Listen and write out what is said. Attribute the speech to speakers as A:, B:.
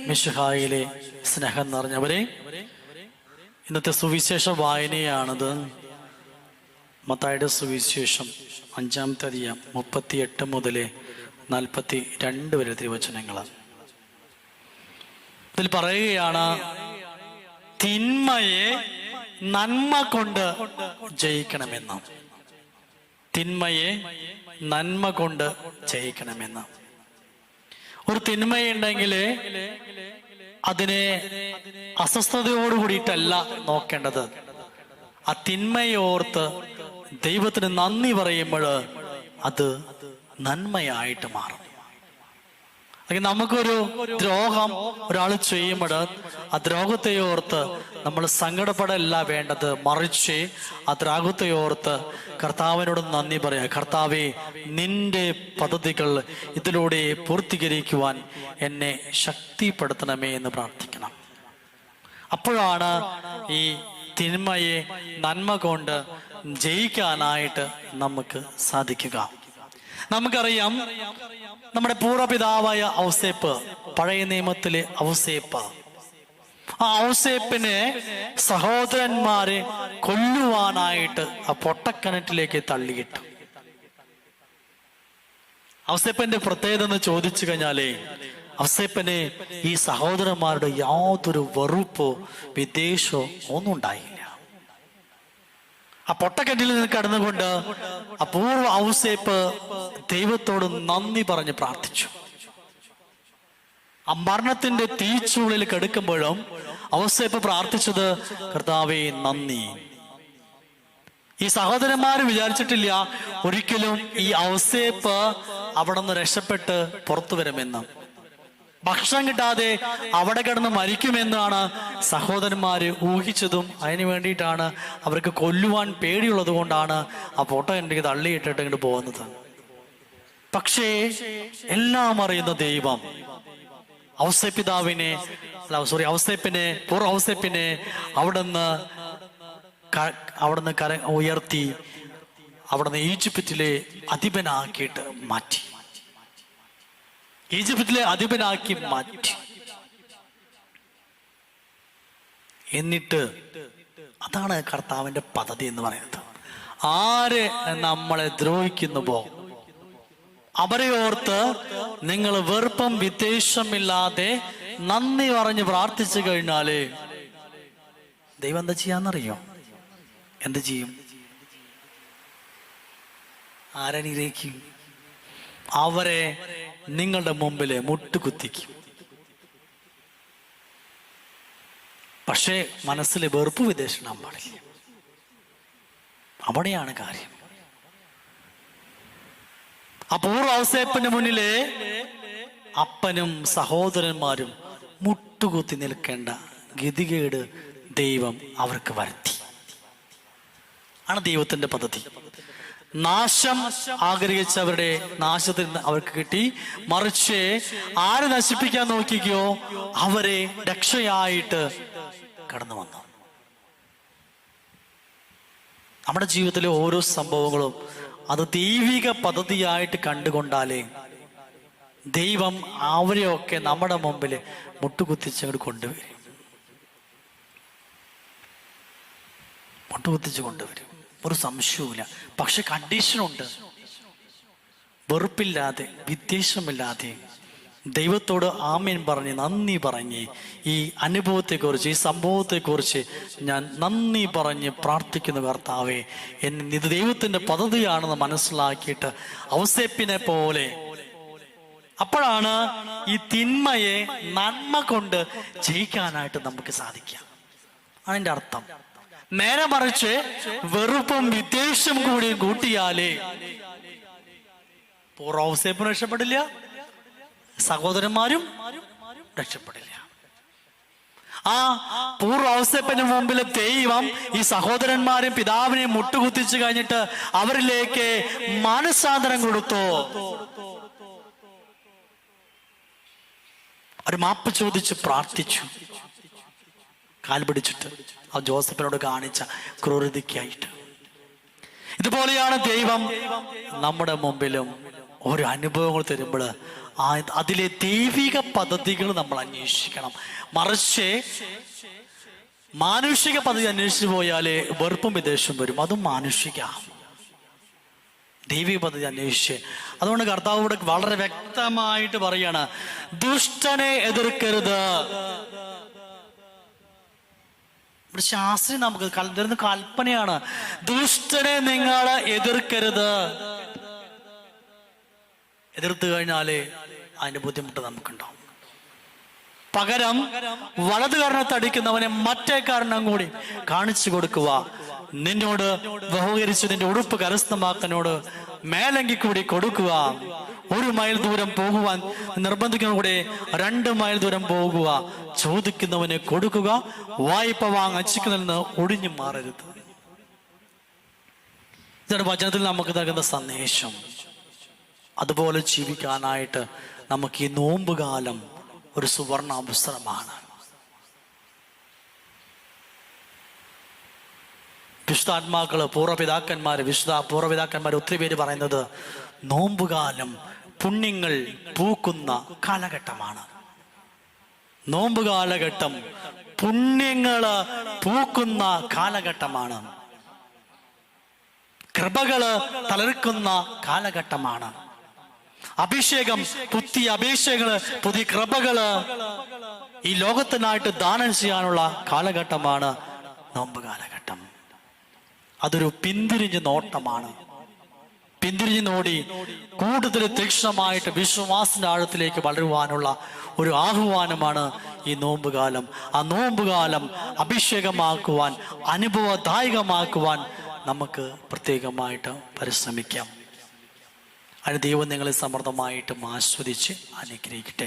A: മിശിഹായിലെ സ്നേഹം നിറഞ്ഞവരെ, ഇന്നത്തെ സുവിശേഷ വായനയാണത്. മത്തായിയുടെ സുവിശേഷം 5-ാമത്തെ അധ്യായം 38 മുതൽ 42 വരെ തിരുവചനങ്ങൾ. ഇതിൽ പറയുകയാണ്, തിന്മയെ നന്മ കൊണ്ട് ജയിക്കണമെന്ന്. തിന്മയെ നന്മ കൊണ്ട് ജയിക്കണമെന്ന്. ഒരു തിന്മയുണ്ടെങ്കിൽ അതിനെ അസ്വസ്ഥതയോടുകൂടിയിട്ടല്ല നോക്കേണ്ടത്. ആ തിന്മയോർത്ത് ദൈവത്തിന് നന്ദി പറയുമ്പോൾ അത് നന്മയായിട്ട് മാറും. നമുക്കൊരു ദ്രോഹം ഒരാൾ ചെയ്യുമ്പോൾ ആ ദ്രോഹത്തെ ഓർത്ത് നമ്മൾ സങ്കടപ്പെടല്ല വേണ്ടത്, മറിച്ച് ആ ദ്രോഹത്തെ ഓർത്ത് കർത്താവിനോട് നന്ദി പറയാ. കർത്താവേ, നിന്റെ പദ്ധതികൾ ഇതിലൂടെ പൂർത്തീകരിക്കുവാൻ എന്നെ ശക്തിപ്പെടുത്തണമേ എന്ന് പ്രാർത്ഥിക്കണം. അപ്പോഴാണ് ഈ തിന്മയെ നന്മ കൊണ്ട് ജയിക്കാനായിട്ട് നമുക്ക് സാധിക്കുക. നമുക്കറിയാം, നമ്മുടെ പൂർവ്വപിതാവായ ഔസേപ്പ്, പഴയ നിയമത്തിലെ ഔസേപ്പ്, ആ ഔസേപ്പിനെ സഹോദരന്മാരെ കൊല്ലുവാനായിട്ട് ആ പൊട്ടക്കിണറ്റിലേക്ക് തള്ളിയിട്ടു. ഔസേപ്പിന്റെ പ്രത്യേകത എന്ന് ചോദിച്ചു കഴിഞ്ഞാലേ, ഔസേപ്പിന് ഈ സഹോദരന്മാരുടെ യാതൊരു വെറുപ്പോ വിദ്വേഷമോ ഒന്നും ഉണ്ടായില്ല. ആ പൊട്ടക്കെട്ടിൽ നിന്ന് കടന്നുകൊണ്ട് അപൂർവ ഔസേപ്പ് ദൈവത്തോട് നന്ദി പറഞ്ഞ് പ്രാർത്ഥിച്ചു. ആ മരണത്തിന്റെ തീച്ചൂളിൽ കിടക്കുമ്പോഴും ഔസേപ്പ് പ്രാർത്ഥിച്ചത്, കർത്താവേ നന്ദി. ഈ സഹോദരന്മാര് വിചാരിച്ചിട്ടില്ല ഒരിക്കലും ഈ ഔസേപ്പ് അവിടെ നിന്ന് രക്ഷപ്പെട്ട് പുറത്തു വരുമെന്ന്. ഭക്ഷണം കിട്ടാതെ അവിടെ കിടന്ന് മരിക്കുമെന്നാണ് സഹോദരന്മാര് ഊഹിച്ചതും. അതിനു വേണ്ടിയിട്ടാണ് അവർക്ക് കൊല്ലുവാൻ പേടിയുള്ളത് കൊണ്ടാണ് ആ പൊട്ട എനിക്ക് തള്ളിയിട്ടിട്ട് ഇങ്ങോട്ട് പോകുന്നത്. പക്ഷേ എല്ലാം അറിയുന്ന ദൈവം ഔസേപ്പിനെ പൂർവ്വ ഔസേപ്പിനെ അവിടുന്ന് കര ഉയർത്തി അവിടുന്ന് ഈജിപ്തിലെ അധിപനാക്കിയിട്ട് മാറ്റി. ഈജിപ്തിലെ അധിപനാക്കി മാറ്റി. എന്നിട്ട് അതാണ് കർത്താവിന്റെ പദ്ധതി എന്ന് പറയുന്നത്. ആര് നമ്മളെ ദ്രോഹിക്കുന്നുവോ അവരെ ഓർത്ത് നിങ്ങൾ വെറുപ്പും വിദ്വേഷമില്ലാതെ നന്ദി പറഞ്ഞ് പ്രാർത്ഥിച്ചു കഴിഞ്ഞാല് ദൈവം എന്താ ചെയ്യാന്നറിയോ? എന്ത് ചെയ്യും? ആരനുഗ്രഹിക്കും? അവരെ നിങ്ങളുടെ മുമ്പില് മുട്ടുകുത്തിക്കും. പക്ഷേ മനസ്സിൽ വെറുപ്പ് വിദ്വേഷം പാടില്ല. അവിടെയാണ് കാര്യം. അപൂർവ ഔസേപ്പിന്റെ മുന്നിലെ അപ്പനും സഹോദരന്മാരും മുട്ടുകുത്തി നിൽക്കേണ്ട ഗതികേട് ദൈവം അവർക്ക് വരുത്തി. ആണ് ദൈവത്തിന്റെ പദ്ധതി. നാശം ആഗ്രഹിച്ചവരുടെ നാശത്തിൽ അവർക്ക് കിട്ടി. മറിച്ച് ആരെ നശിപ്പിക്കാൻ നോക്കിക്കോ അവരെ രക്ഷയായിട്ട് കടന്നു വന്നു. നമ്മുടെ ജീവിതത്തിലെ ഓരോ സംഭവങ്ങളും അത് ദൈവിക പദ്ധതിയായിട്ട് കണ്ടുകൊണ്ടാലേ ദൈവം അവരെയൊക്കെ നമ്മുടെ മുമ്പിൽ മുട്ടുകുത്തിച്ചങ്ങോട്ട് കൊണ്ടുവരും. മുട്ടുകുത്തിച്ച് കൊണ്ടുവരും, ഒരു സംശയവുമില്ല. പക്ഷെ കണ്ടീഷനുണ്ട്. വെറുപ്പില്ലാതെ വിദ്വേഷമില്ലാതെ ദൈവത്തോട് ആമേൻ പറഞ്ഞ് നന്ദി പറഞ്ഞ് ഈ അനുഭവത്തെക്കുറിച്ച്, ഈ സംഭവത്തെക്കുറിച്ച് ഞാൻ നന്ദി പറഞ്ഞ് പ്രാർത്ഥിക്കുന്നു. കർത്താവേ, ഇത് ദൈവത്തിന്റെ പദ്ധതിയാണെന്ന് മനസ്സിലാക്കിയിട്ട് ഔസേപ്പിനെ പോലെ അപ്പോഴാണ് ഈ തിന്മയെ നന്മ കൊണ്ട് ജയിക്കാനായിട്ട് നമുക്ക് സാധിക്കാം. അതിന്റെ അർത്ഥം. നേരെ മറിച്ച് വെറുപ്പും വിദ്വേഷം കൂടി കൂട്ടിയാലേ പൂർവ്വ ഔസേപ്പിന് രക്ഷപ്പെടില്ല, സഹോദരന്മാരും രക്ഷപ്പെടില്ല. ആ പൂർവ്വ ഔസേപ്പിന് മുമ്പിൽ ദൈവം ഈ സഹോദരന്മാരും പിതാവിനെയും മുട്ടുകുത്തിച്ചു കഴിഞ്ഞിട്ട് അവരിലേക്ക് മാനസാന്തരം കൊടുത്തു. അവർ മാപ്പ് ചോദിച്ച് പ്രാർത്ഥിച്ചു, കാൽ പിടിച്ചിട്ട് ആ ജോസഫിനോട് കാണിച്ച ക്രൂരതയ്ക്കായിട്ട്. ഇതുപോലെയാണ് ദൈവം നമ്മുടെ മുമ്പിലും ഓരോ അനുഭവങ്ങൾ തരുമ്പോൾ അതിലെ ദൈവിക പദ്ധതികൾ നമ്മൾ അന്വേഷിക്കണം. മറിച്ച് മാനുഷിക പദ്ധതി അന്വേഷിച്ചു പോയാലേ വെറുപ്പും വിദേശം വരും. അതും മാനുഷിക. ദൈവിക പദ്ധതി അന്വേഷിച്ച്, അതുകൊണ്ട് കർത്താവ് ഇവിടെ വളരെ വ്യക്തമായിട്ട് പറയാണ്, ദുഷ്ടനെ എതിർക്കരുത്. ഇവിടെ ശാസ്ത്രി നമുക്ക് തരുന്ന കൽപ്പനയാണ്, ദുഷ്ടനെ നിങ്ങൾ എതിർക്കരുത്. എതിർത്ത് കഴിഞ്ഞാലേ അതിന്റെ ബുദ്ധിമുട്ട് നമുക്കുണ്ടാവും. പകരം വലത് കാരണത്തടിക്കുന്നവനെ മറ്റേ കാരണം കൂടി കാണിച്ചു കൊടുക്കുക. നിന്നോട് ബഹുകരിച്ച് നിന്റെ ഉടുപ്പ് കരസ്ഥമാക്കനോട് മേലങ്കി കൂടി കൊടുക്കുക. 1 മൈൽ ദൂരം പോകുവാൻ നിർബന്ധിക്കുന്ന കൂടെ 2 മൈൽ ദൂരം പോകുക. ചോദിക്കുന്നവന് കൊടുക്കുക, വായ്പ വാങ്ങിക്കുന്നതിൽ നിന്ന് ഒഴിഞ്ഞു മാറരുത്. ഇതാണ് വചനത്തിൽ നമുക്ക് നൽകുന്ന സന്ദേശം. അതുപോലെ ജീവിക്കാനായിട്ട് നമുക്ക് ഈ നോമ്പുകാലം ഒരു സുവർണ അവസരമാണ്. വിശുദ്ധാത്മാക്കള് പൂർവ്വപിതാക്കന്മാർ ഒത്തിരി പേര് പറയുന്നത് നോമ്പുകാലം പുണ്യങ്ങൾ പൂക്കുന്ന കാലഘട്ടമാണ്. നോമ്പ് കാലഘട്ടം പുണ്യങ്ങള് പൂക്കുന്ന കാലഘട്ടമാണ്. കൃപകള് തളിർക്കുന്ന കാലഘട്ടമാണ്. അഭിഷേകം, പുതിയ അഭിഷേകങ്ങള്, പുതിയ കൃപകള് ഈ ലോകത്തിനായിട്ട് ദാനം ചെയ്യാനുള്ള കാലഘട്ടമാണ് നോമ്പ് കാലഘട്ടം. അതൊരു പിന്തിരിഞ്ഞ നോട്ടമാണ്. പിന്തിരിഞ്ഞ് നോടി കൂടുതൽ തീക്ഷ്ണമായിട്ട് വിശ്വാസത്തിന്റെ ആഴത്തിലേക്ക് വളരുവാനുള്ള ഒരു ആഹ്വാനമാണ് ഈ നോമ്പുകാലം. ആ നോമ്പുകാലം അഭിഷേകമാക്കുവാൻ, അനുഭവദായകമാക്കുവാൻ നമുക്ക് പ്രത്യേകമായിട്ട് പരിശ്രമിക്കാം. അതിന് ദൈവം നിങ്ങളെ സമൃദ്ധമായിട്ടും ആസ്വദിച്ച് അനുഗ്രഹിക്കട്ടെ.